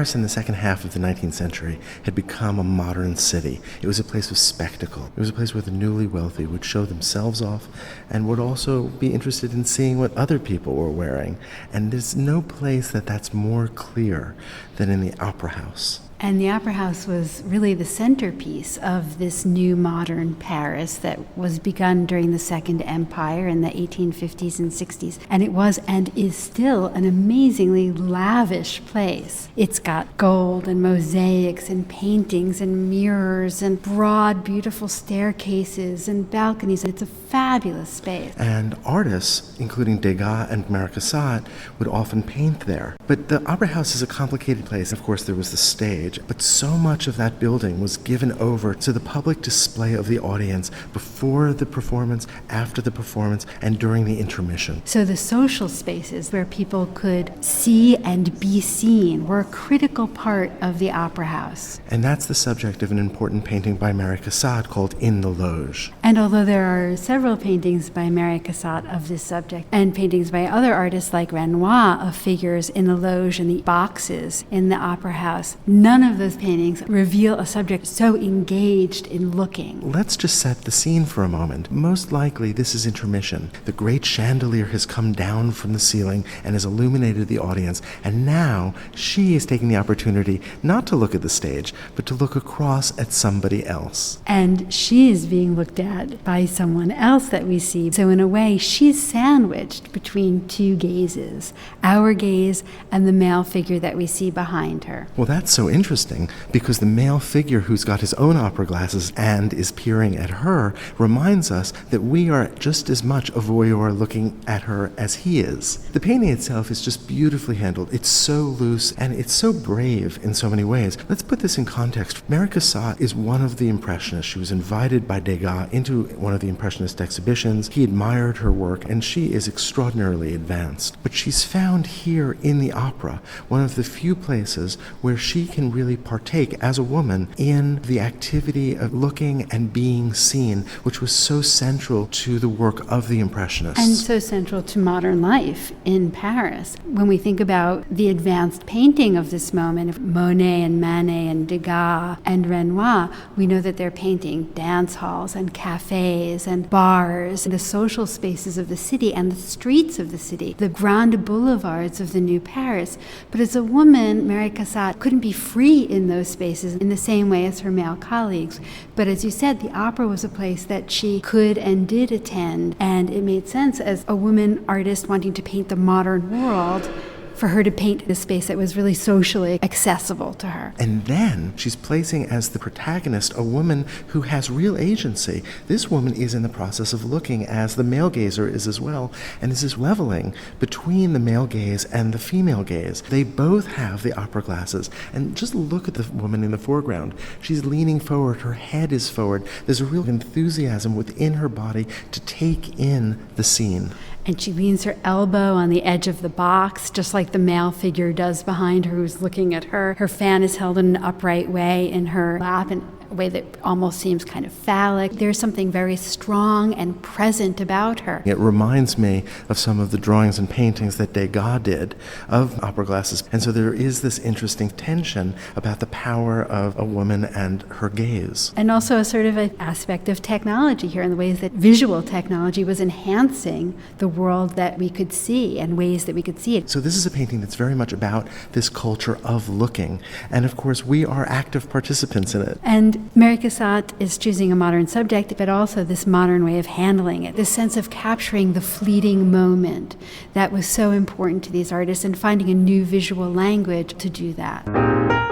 Paris in the second half of the 19th century had become a modern city. It was a place of spectacle. It was a place where the newly wealthy would show themselves off and would also be interested in seeing what other people were wearing. And there's no place that's more clear than in the Opera House. And the Opera House was really the centerpiece of this new modern Paris that was begun during the Second Empire in the 1850s and 60s. And it was and is still an amazingly lavish place. It's got gold and mosaics and paintings and mirrors and broad, beautiful staircases and balconies. It's a fabulous space. And artists, including Degas and Cassatt, would often paint there. But the Opera House is a complicated place. Of course, there was the stage. But so much of that building was given over to the public display of the audience before the performance, after the performance, and during the intermission. So the social spaces where people could see and be seen were a critical part of the Opera House. And that's the subject of an important painting by Cassatt called In the Loge. And although there are several paintings by Cassatt of this subject, and paintings by other artists like Renoir of figures in the loge and the boxes in the Opera House, none of those paintings reveal a subject so engaged in looking. Let's just set the scene for a moment. Most likely this is intermission. The great chandelier has come down from the ceiling and has illuminated the audience, and now she is taking the opportunity not to look at the stage, but to look across at somebody else. And she is being looked at by someone else that we see. So in a way, she's sandwiched between two gazes, our gaze and the male figure that we see behind her. Well, that's so interesting, because the male figure who's got his own opera glasses and is peering at her reminds us that we are just as much a voyeur looking at her as he is. The painting itself is just beautifully handled. It's so loose and it's so brave in so many ways. Let's put this in context. Cassatt is one of the Impressionists. She was invited by Degas into one of the Impressionist exhibitions. He admired her work, and she is extraordinarily advanced. But she's found here in the opera one of the few places where she can really partake as a woman in the activity of looking and being seen, which was so central to the work of the Impressionists. And so central to modern life in Paris. When we think about the advanced painting of this moment of Monet and Manet and Degas and Renoir, we know that they're painting dance halls and cafes and bars, and the social spaces of the city and the streets of the city, the grand boulevards of the new Paris. But as a woman, Cassatt couldn't be free in those spaces in the same way as her male colleagues. But as you said, the opera was a place that she could and did attend, and it made sense as a woman artist wanting to paint the modern world for her to paint the space that was really socially accessible to her. And then she's placing as the protagonist a woman who has real agency. This woman is in the process of looking as the male gazer is as well, and this is leveling between the male gaze and the female gaze. They both have the opera glasses, and just look at the woman in the foreground. She's leaning forward, her head is forward. There's a real enthusiasm within her body to take in the scene. And she leans her elbow on the edge of the box, just like the male figure does behind her who's looking at her. Her fan is held in an upright way in her lap, in a way that almost seems kind of phallic. There's something very strong and present about her. It reminds me of some of the drawings and paintings that Degas did of opera glasses. And so there is this interesting tension about the power of a woman and her gaze. And also a sort of an aspect of technology here in the ways that visual technology was enhancing the world that we could see and ways that we could see it. So this is a painting that's very much about this culture of looking. And of course, we are active participants in it. And Cassatt is choosing a modern subject, but also this modern way of handling it, this sense of capturing the fleeting moment that was so important to these artists and finding a new visual language to do that.